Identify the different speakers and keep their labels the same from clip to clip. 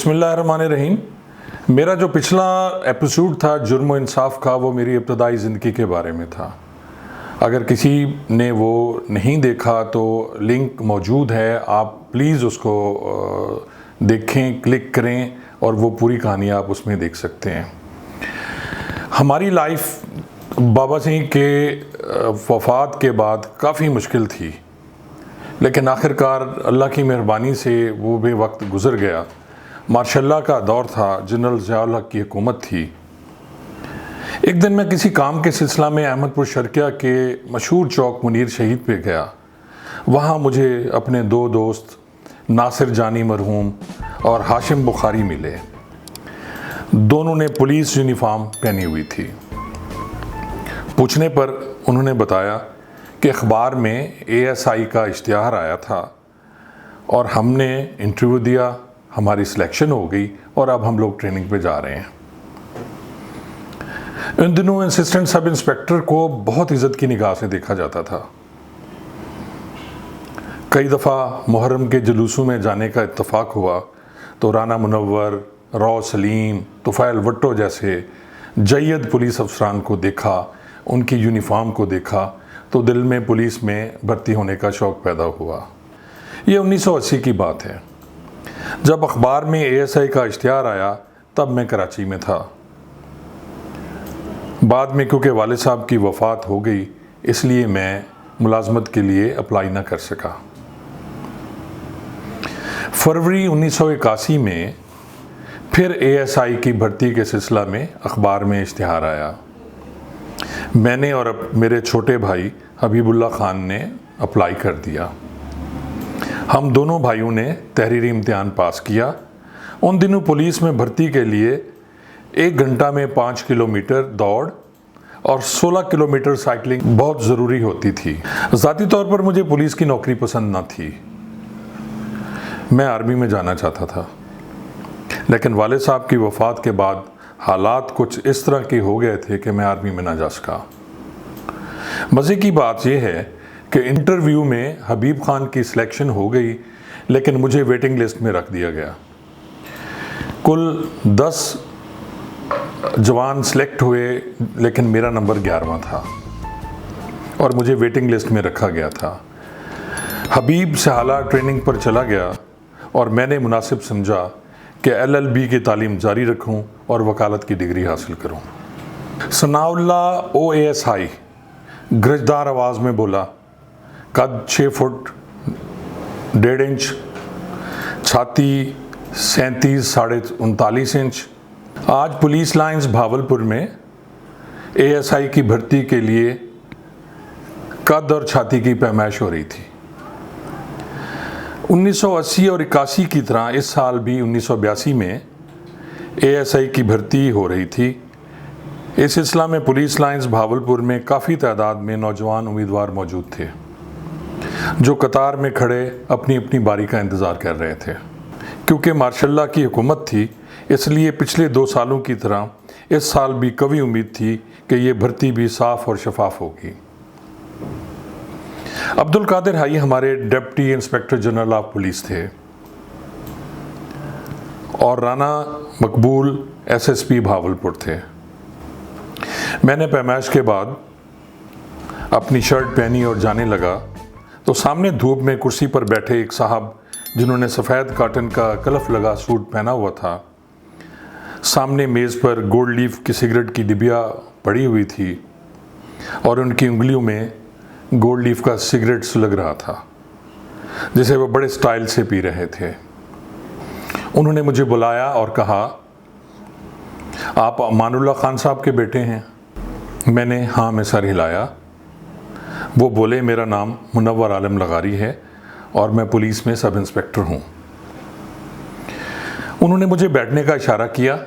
Speaker 1: बिस्मिल्लाहिर्रहमानिर्रहीम। मेरा जो पिछला एपिसोड था जुर्म व इंसाफ का, वो मेरी इब्तदाई ज़िंदगी के बारे में था। अगर किसी ने वो नहीं देखा तो लिंक मौजूद है, आप प्लीज़ उसको देखें, क्लिक करें और वो पूरी कहानी आप उसमें देख सकते हैं। हमारी लाइफ बाबा सिंह के वफ़ात के बाद काफ़ी मुश्किल थी, लेकिन आखिरकार अल्लाह की मेहरबानी से वो भी वक्त गुज़र गया। मार्शल का दौर था, जनरल ज़िया-उल हक की हुकूमत थी। एक दिन मैं किसी काम के सिलसिला में अहमदपुर शर्किया के मशहूर चौक मुनीर शहीद पे गया। वहाँ मुझे अपने दो दोस्त नासिर जानी मरहूम और हाशिम बुखारी मिले। दोनों ने पुलिस यूनिफॉर्म पहनी हुई थी। पूछने पर उन्होंने बताया कि अखबार में ASI का इश्तिहार आया था और हमने इंटरव्यू दिया, हमारी सिलेक्शन हो गई और अब हम लोग ट्रेनिंग पे जा रहे हैं। इन दिनों असिस्टेंट सब इंस्पेक्टर को बहुत इज्जत की निगाह से देखा जाता था। कई दफ़ा मुहर्रम के जुलूसों में जाने का इत्तफाक हुआ तो राना मुनव्वर, रौ सलीम, तुफ़ैल भुट्टो जैसे जय्यद पुलिस अफसरान को देखा, उनकी यूनिफॉर्म को देखा तो दिल में पुलिस में भर्ती होने का शौक़ पैदा हुआ। ये 1980 की बात है। जब अखबार में ASI का इश्तिहार आया तब मैं कराची में था। बाद में क्योंकि वालिद साहब की वफ़ात हो गई, इसलिए मैं मुलाजमत के लिए अप्लाई ना कर सका। फरवरी 1981 में फिर ASI की भर्ती के सिलसिला में अखबार में इश्तिहार आया। मैंने और मेरे छोटे भाई हबीबुल्ला खान ने अप्लाई कर दिया। हम दोनों भाइयों ने तहरीरी इम्तिहान पास किया। उन दिनों पुलिस में भर्ती के लिए 1 घंटा में 5 किलोमीटर दौड़ और 16 किलोमीटर साइकिलिंग बहुत ज़रूरी होती थी। ज़ाती तौर पर मुझे पुलिस की नौकरी पसंद ना थी, मैं आर्मी में जाना चाहता था। लेकिन वालिद साहब की वफ़ात के बाद हालात कुछ इस तरह के हो गए थे कि मैं आर्मी में ना जा सका। मज़े की बात यह है कि इंटरव्यू में हबीब खान की सिलेक्शन हो गई, लेकिन मुझे वेटिंग लिस्ट में रख दिया गया। कुल 10 जवान सिलेक्ट हुए, लेकिन मेरा नंबर 11वां था और मुझे वेटिंग लिस्ट में रखा गया था। हबीब सहाला ट्रेनिंग पर चला गया और मैंने मुनासिब समझा कि LLB की तालीम जारी रखूं और वकालत की डिग्री हासिल करूं। सनाउल्लाह OASI गरजदार आवाज़ में बोला, कद 6 फुट 1.5 इंच, छाती 37 साढ़े 39 इंच। आज पुलिस लाइंस भावलपुर में ASI की भर्ती के लिए कद और छाती की पैमाइश हो रही थी। 1980 और 81 की तरह इस साल भी 1982 में ASI की भर्ती हो रही थी। इस सिलसिला में पुलिस लाइंस भावलपुर में काफ़ी तादाद में नौजवान उम्मीदवार मौजूद थे जो कतार में खड़े अपनी अपनी बारी का इंतज़ार कर रहे थे। क्योंकि मार्शल की हुकूमत थी, इसलिए पिछले 2 सालों की तरह इस साल भी कवी उम्मीद थी कि ये भर्ती भी साफ़ और शफाफ होगी। अब्दुल कादिर हाई हमारे deputy inspector general of police थे और राना मकबूल SSP भावलपुर थे। मैंने पैमाइश के बाद अपनी शर्ट पहनी और जाने लगा तो सामने धूप में कुर्सी पर बैठे एक साहब, जिन्होंने सफ़ेद कॉटन का कलफ लगा सूट पहना हुआ था, सामने मेज़ पर गोल्ड लीफ की सिगरेट की डिबिया पड़ी हुई थी और उनकी उंगलियों में गोल्ड लीफ का सिगरेट सुलग रहा था, जिसे वो बड़े स्टाइल से पी रहे थे। उन्होंने मुझे बुलाया और कहा, आप अमानुल्लाह खान साहब के बेटे हैं? मैंने हाँ में सर हिलाया। वो बोले, मेरा नाम मुनव्वर आलम लगारी है और मैं पुलिस में सब इंस्पेक्टर हूँ। उन्होंने मुझे बैठने का इशारा किया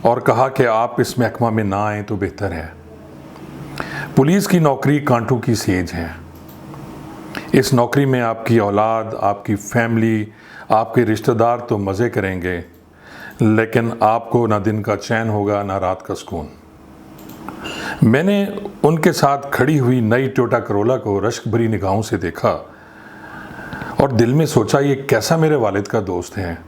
Speaker 1: और कहा कि आप इस महकमा में ना आएँ तो बेहतर है। पुलिस की नौकरी कांटों की सेज है। इस नौकरी में आपकी औलाद, आपकी फैमिली, आपके रिश्तेदार तो मज़े करेंगे, लेकिन आपको ना दिन का चैन होगा ना रात का सुकून। मैंने उनके साथ खड़ी हुई नई टोयोटा करोला को रश्क भरी निगाहों से देखा और दिल में सोचा, ये कैसा मेरे वालिद का दोस्त है।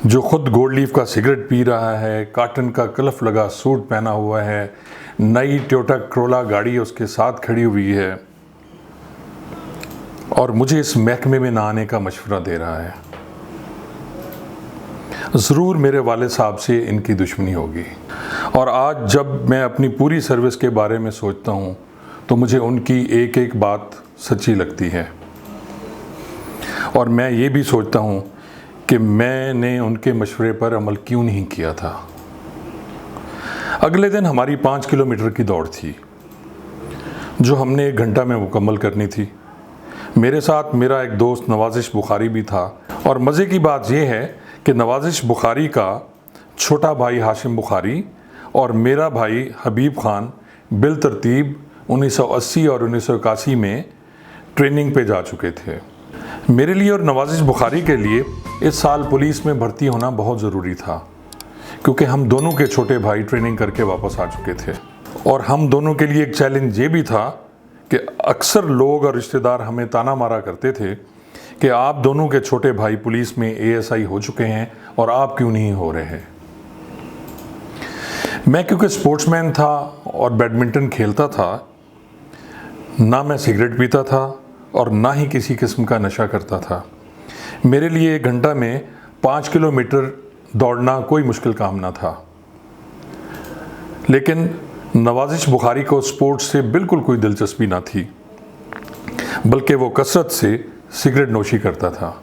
Speaker 1: जो खुद गोल्ड लीफ का सिगरेट पी रहा है, काटन का कलफ लगा सूट पहना हुआ है, नई टोयोटा क्रोला गाड़ी उसके साथ खड़ी हुई है और मुझे इस महकमे में ना आने का मशवरा दे रहा है। ज़रूर मेरे वालिद साहब से इनकी दुश्मनी होगी। और आज जब मैं अपनी पूरी सर्विस के बारे में सोचता हूँ तो मुझे उनकी एक एक बात सच्ची लगती है। और मैं ये भी सोचता हूँ कि मैंने उनके मशवरे पर अमल क्यों नहीं किया था। अगले दिन हमारी 5 किलोमीटर की दौड़ थी जो हमने 1 घंटा में मुकम्मल करनी थी। मेरे साथ मेरा एक दोस्त नवाजिश बुखारी भी था और मज़े की बात यह है कि नवाजिश बुखारी का छोटा भाई हाशिम बुखारी और मेरा भाई हबीब खान बिल तरतीब 1980 और 1981 में ट्रेनिंग पे जा चुके थे। मेरे लिए और नवाजिश बुखारी के लिए इस साल पुलिस में भर्ती होना बहुत ज़रूरी था क्योंकि हम दोनों के छोटे भाई ट्रेनिंग करके वापस आ चुके थे। और हम दोनों के लिए एक चैलेंज ये भी था कि अक्सर लोग और रिश्तेदार हमें ताना मारा करते थे कि आप दोनों के छोटे भाई पुलिस में ASI हो चुके हैं और आप क्यों नहीं हो रहे। मैं क्योंकि स्पोर्ट्समैन था और बैडमिंटन खेलता था, ना मैं सिगरेट पीता था और ना ही किसी किस्म का नशा करता था। मेरे लिए 1 घंटा में 5 किलोमीटर दौड़ना कोई मुश्किल काम ना था। लेकिन नवाजिश बुखारी को स्पोर्ट्स से बिल्कुल कोई दिलचस्पी ना थी, बल्कि वो कसरत से सिगरेट नोशी करता था।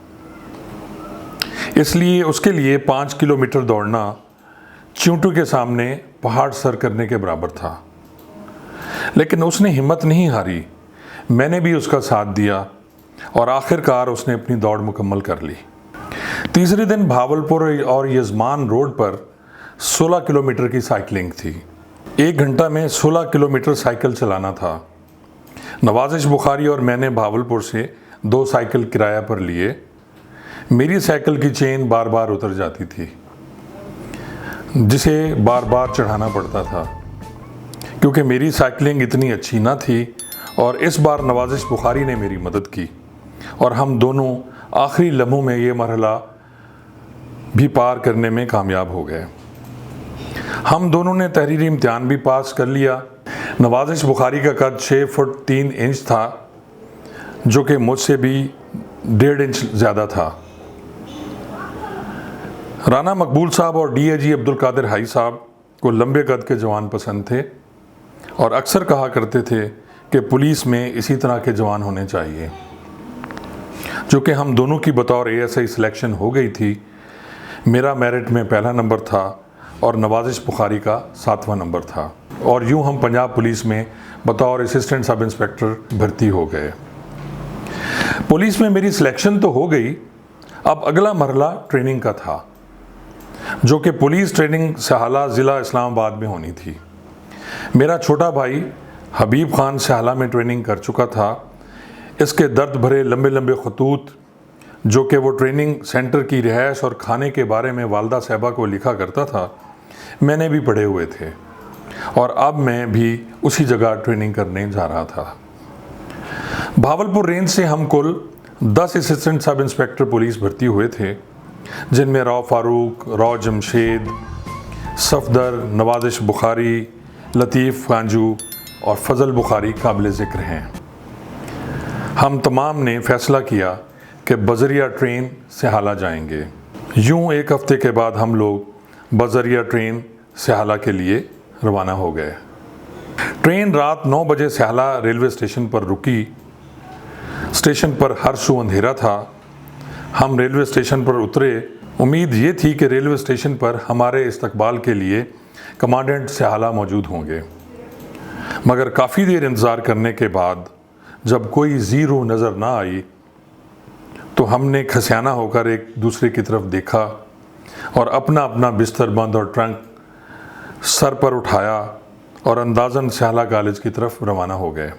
Speaker 1: इसलिए उसके लिए 5 किलोमीटर दौड़ना चींटू के सामने पहाड़ सर करने के बराबर था। लेकिन उसने हिम्मत नहीं हारी, मैंने भी उसका साथ दिया और आखिरकार उसने अपनी दौड़ मुकम्मल कर ली। तीसरे दिन भावलपुर और यजमान रोड पर 16 किलोमीटर की साइकिलिंग थी। 1 घंटा में 16 किलोमीटर साइकिल चलाना था। नवाजिश बुखारी और मैंने भावलपुर से 2 साइकिल किराया पर लिए। मेरी साइकिल की चेन बार बार उतर जाती थी, जिसे बार बार चढ़ाना पड़ता था क्योंकि मेरी साइकिलिंग इतनी अच्छी ना थी। और इस बार नवाजिश बुखारी ने मेरी मदद की और हम दोनों आखिरी लम्हों में ये मरहला भी पार करने में कामयाब हो गए। हम दोनों ने तहरीरी इम्तिहान भी पास कर लिया। नवाजिश बुखारी का कद 6 फुट 3 इंच था, जो कि मुझसे भी 1.5 इंच ज़्यादा था। राना मकबूल साहब और DIG अब्दुल कादिर हाई साहब को लंबे कद के जवान पसंद थे और अक्सर कहा करते थे कि पुलिस में इसी तरह के जवान होने चाहिए। जो कि हम दोनों की बतौर ASI सिलेक्शन हो गई थी। मेरा मेरिट में पहला नंबर था और नवाजिश बुखारी का 7वां नंबर था और यूं हम पंजाब पुलिस में बतौर असिस्टेंट सब इंस्पेक्टर भर्ती हो गए। पुलिस में मेरी सिलेक्शन तो हो गई। अब अगला मरहला ट्रेनिंग का था, जो कि पुलिस ट्रेनिंग सहाला ज़िला इस्लामाबाद में होनी थी। मेरा छोटा भाई हबीब खान सहाला में ट्रेनिंग कर चुका था। इसके दर्द भरे लंबे लंबे खतूत, जो कि वो ट्रेनिंग सेंटर की रिहाइश और खाने के बारे में वालदा साहबा को लिखा करता था, मैंने भी पढ़े हुए थे और अब मैं भी उसी जगह ट्रेनिंग करने जा रहा था। भावलपुर रेंज से हम कुल 10 असिस्टेंट सब इंस्पेक्टर पुलिस भर्ती हुए थे, जिनमें राव फारूक, राव जमशेद, सफदर, नवाजिश बुखारी, लतीफ़ कांजू और फजल बुखारी काबिल ज़िक्र हैं। हम तमाम ने फ़ैसला किया कि बज़रिया ट्रेन सहाला जाएंगे। यूं 1 हफ़्ते के बाद हम लोग बज़रिया ट्रेन सहाला के लिए रवाना हो गए। ट्रेन रात 9 बजे सहाला रेलवे स्टेशन पर रुकी। स्टेशन पर हर सू अंधेरा था। हम रेलवे स्टेशन पर उतरे। उम्मीद ये थी कि रेलवे स्टेशन पर हमारे इस्तकबाल के लिए कमांडेंट सहाला मौजूद होंगे, मगर काफ़ी देर इंतज़ार करने के बाद जब कोई ज़ीरो नज़र ना आई तो हमने खसियाना होकर एक दूसरे की तरफ देखा और अपना अपना बिस्तर बंद और ट्रंक सर पर उठाया और अंदाज़न सहाला कॉलेज की तरफ रवाना हो गए।